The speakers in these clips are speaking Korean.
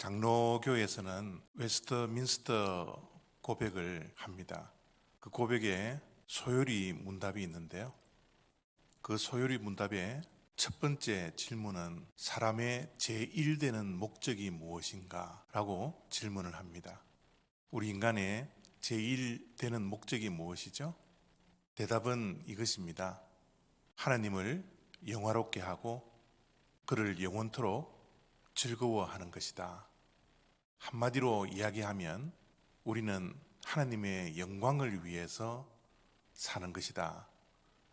장로교에서는 웨스트민스터 고백을 합니다. 그 고백에 소요리 문답이 있는데요. 그 소요리 문답의 첫 번째 질문은 사람의 제1되는 목적이 무엇인가? 라고 질문을 합니다. 우리 인간의 제1되는 목적이 무엇이죠? 대답은 이것입니다. 하나님을 영화롭게 하고 그를 영원토록 즐거워하는 것이다. 한마디로 이야기하면 우리는 하나님의 영광을 위해서 사는 것이다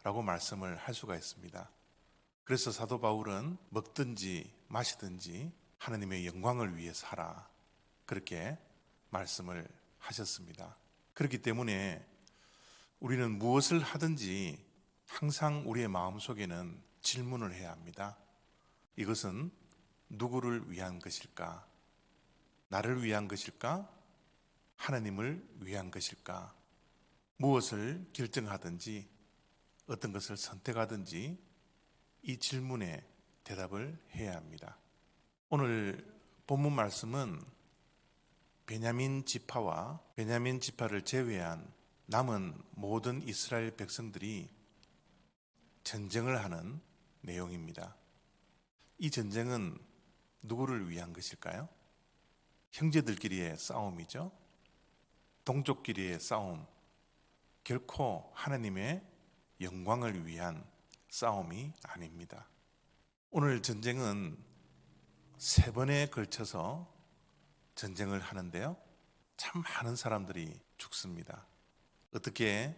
라고 말씀을 할 수가 있습니다. 그래서 사도 바울은 먹든지 마시든지 하나님의 영광을 위해서 하라, 그렇게 말씀을 하셨습니다. 그렇기 때문에 우리는 무엇을 하든지 항상 우리의 마음속에는 질문을 해야 합니다. 이것은 누구를 위한 것일까? 나를 위한 것일까? 하나님을 위한 것일까? 무엇을 결정하든지 어떤 것을 선택하든지 이 질문에 대답을 해야 합니다. 오늘 본문 말씀은 베냐민 지파와 베냐민 지파를 제외한 남은 모든 이스라엘 백성들이 전쟁을 하는 내용입니다. 이 전쟁은 누구를 위한 것일까요? 형제들끼리의 싸움이죠. 동족끼리의 싸움, 결코 하나님의 영광을 위한 싸움이 아닙니다. 오늘 전쟁은 3번에 걸쳐서 전쟁을 하는데요, 참 많은 사람들이 죽습니다. 어떻게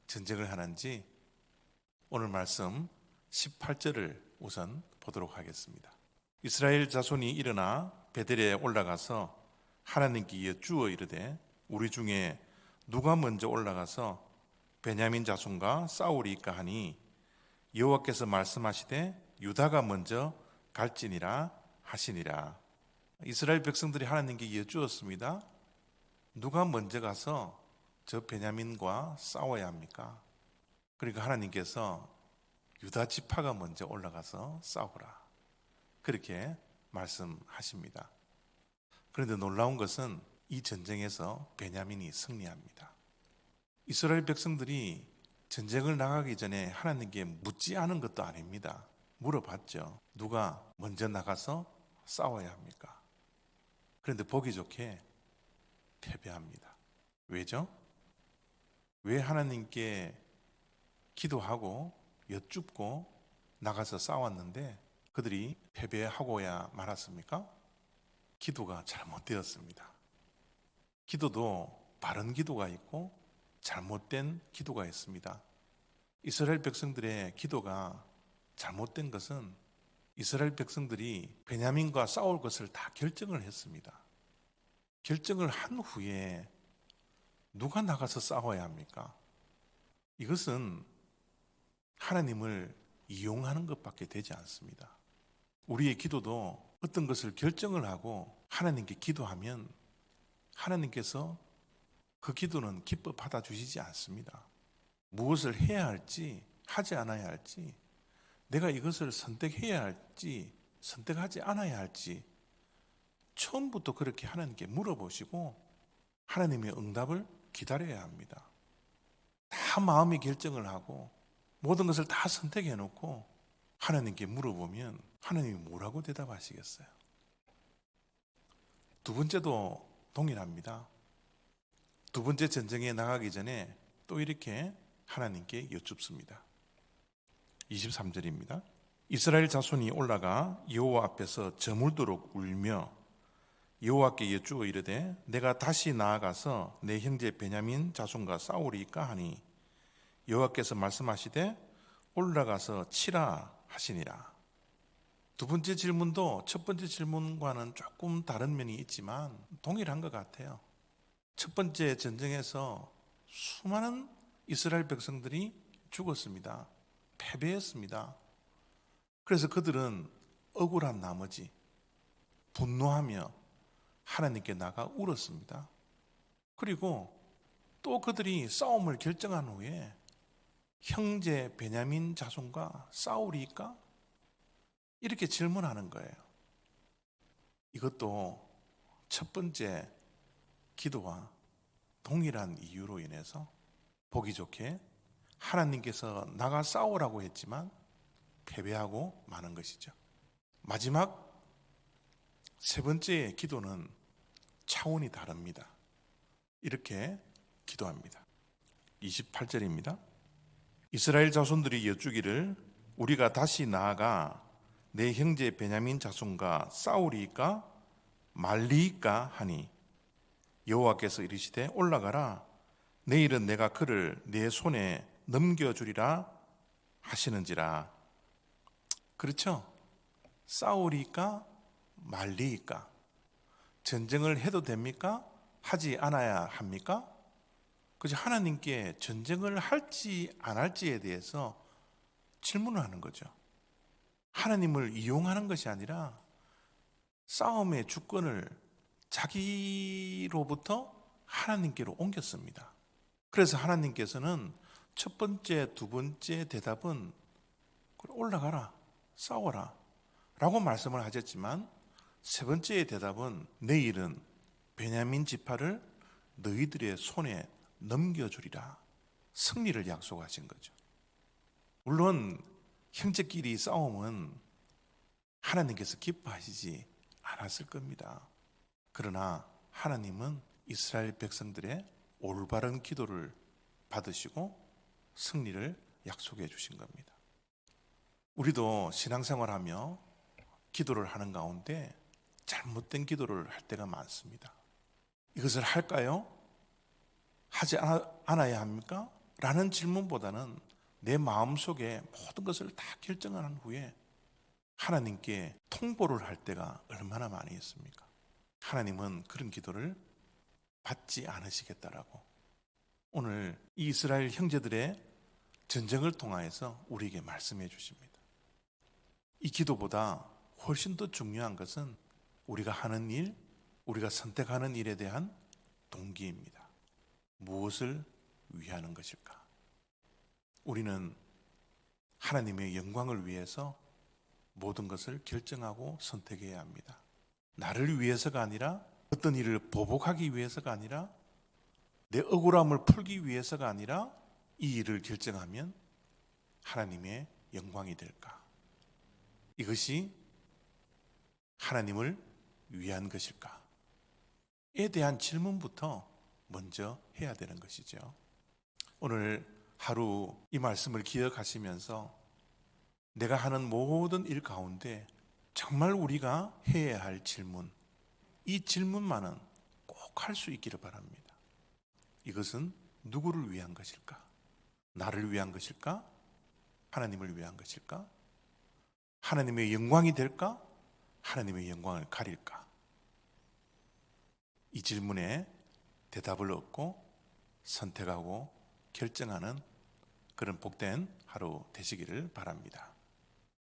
전쟁을 하는지 오늘 말씀 18절을 우선 보도록 하겠습니다. 이스라엘 자손이 일어나 베델에 올라가서 하나님께 여쭈어 이르되 우리 중에 누가 먼저 올라가서 베냐민 자손과 싸우리이까 하니 여호와께서 말씀하시되 유다가 먼저 갈지니라 하시니라. 이스라엘 백성들이 하나님께 여쭈었습니다. 누가 먼저 가서 저 베냐민과 싸워야 합니까? 그러니까 하나님께서 유다 지파가 먼저 올라가서 싸우라, 그렇게 말씀하십니다. 그런데 놀라운 것은 이 전쟁에서 베냐민이 승리합니다. 이스라엘 백성들이 전쟁을 나가기 전에 하나님께 묻지 않은 것도 아닙니다. 물어봤죠. 누가 먼저 나가서 싸워야 합니까? 그런데 보기 좋게 패배합니다. 왜죠? 왜 하나님께 기도하고 여쭙고 나가서 싸웠는데 그들이 패배하고야 말았습니까? 기도가 잘못되었습니다. 기도도 바른 기도가 있고 잘못된 기도가 있습니다. 이스라엘 백성들의 기도가 잘못된 것은 이스라엘 백성들이 베냐민과 싸울 것을 다 결정을 했습니다. 결정을 한 후에 누가 나가서 싸워야 합니까? 이것은 하나님을 이용하는 것밖에 되지 않습니다. 우리의 기도도 어떤 것을 결정을 하고 하나님께 기도하면 하나님께서 그 기도는 기뻐 받아주시지 않습니다. 무엇을 해야 할지 하지 않아야 할지, 내가 이것을 선택해야 할지 선택하지 않아야 할지 처음부터 그렇게 하나님께 물어보시고 하나님의 응답을 기다려야 합니다. 다 마음의 결정을 하고 모든 것을 다 선택해 놓고 하나님께 물어보면 하나님이 뭐라고 대답하시겠어요? 두 번째도 동일합니다. 두 번째 전쟁에 나가기 전에 또 이렇게 하나님께 여쭙습니다. 23절입니다. 이스라엘 자손이 올라가 여호와 앞에서 저물도록 울며 여호와께 여쭈어 이르되 내가 다시 나아가서 내 형제 베냐민 자손과 싸우리이까 하니 여호와께서 말씀하시되 올라가서 치라 하시니라. 두 번째 질문도 첫 번째 질문과는 조금 다른 면이 있지만 동일한 것 같아요. 첫 번째 전쟁에서 수많은 이스라엘 백성들이 죽었습니다. 패배했습니다. 그래서 그들은 억울한 나머지 분노하며 하나님께 나가 울었습니다. 그리고 또 그들이 싸움을 결정한 후에 형제 베냐민 자손과 싸우리까? 이렇게 질문하는 거예요. 이것도 첫 번째 기도와 동일한 이유로 인해서 보기 좋게 하나님께서 나가 싸우라고 했지만 패배하고 마는 것이죠. 마지막 세 번째 기도는 차원이 다릅니다. 이렇게 기도합니다. 28절입니다. 이스라엘 자손들이 여쭈기를 우리가 다시 나아가 내 형제 베냐민 자손과 싸우리이까 말리이까 하니 여호와께서 이르시되 올라가라 내일은 내가 그를 내 손에 넘겨주리라 하시는지라. 그렇죠? 싸우리이까 말리이까, 전쟁을 해도 됩니까? 하지 않아야 합니까? 그저 하나님께 전쟁을 할지 안 할지에 대해서 질문을 하는 거죠. 하나님을 이용하는 것이 아니라 싸움의 주권을 자기로부터 하나님께로 옮겼습니다. 그래서 하나님께서는 첫 번째, 두 번째 대답은 올라가라, 싸워라 라고 말씀을 하셨지만 세 번째의 대답은 내일은 베냐민 지파를 너희들의 손에 넘겨주리라, 승리를 약속하신 거죠. 물론 형제끼리 싸움은 하나님께서 기뻐하시지 않았을 겁니다. 그러나 하나님은 이스라엘 백성들의 올바른 기도를 받으시고 승리를 약속해 주신 겁니다. 우리도 신앙생활하며 기도를 하는 가운데 잘못된 기도를 할 때가 많습니다. 이것을 할까요? 하지 않아야 합니까? 라는 질문보다는 내 마음속에 모든 것을 다 결정한 후에 하나님께 통보를 할 때가 얼마나 많이 있습니까? 하나님은 그런 기도를 받지 않으시겠다라고 오늘 이 이스라엘 형제들의 전쟁을 통하여서 우리에게 말씀해 주십니다. 이 기도보다 훨씬 더 중요한 것은 우리가 하는 일, 우리가 선택하는 일에 대한 동기입니다. 무엇을 위하는 것일까? 우리는 하나님의 영광을 위해서 모든 것을 결정하고 선택해야 합니다. 나를 위해서가 아니라, 어떤 일을 보복하기 위해서가 아니라, 내 억울함을 풀기 위해서가 아니라 이 일을 결정하면 하나님의 영광이 될까? 이것이 하나님을 위한 것일까? 에 대한 질문부터 먼저 해야 되는 것이죠. 오늘 하루 이 말씀을 기억하시면서 내가 하는 모든 일 가운데 정말 우리가 해야 할 질문, 이 질문만은 꼭 할 수 있기를 바랍니다. 이것은 누구를 위한 것일까? 나를 위한 것일까? 하나님을 위한 것일까? 하나님의 영광이 될까? 하나님의 영광을 가릴까? 이 질문에 대답을 얻고 선택하고 결정하는 그런 복된 하루 되시기를 바랍니다.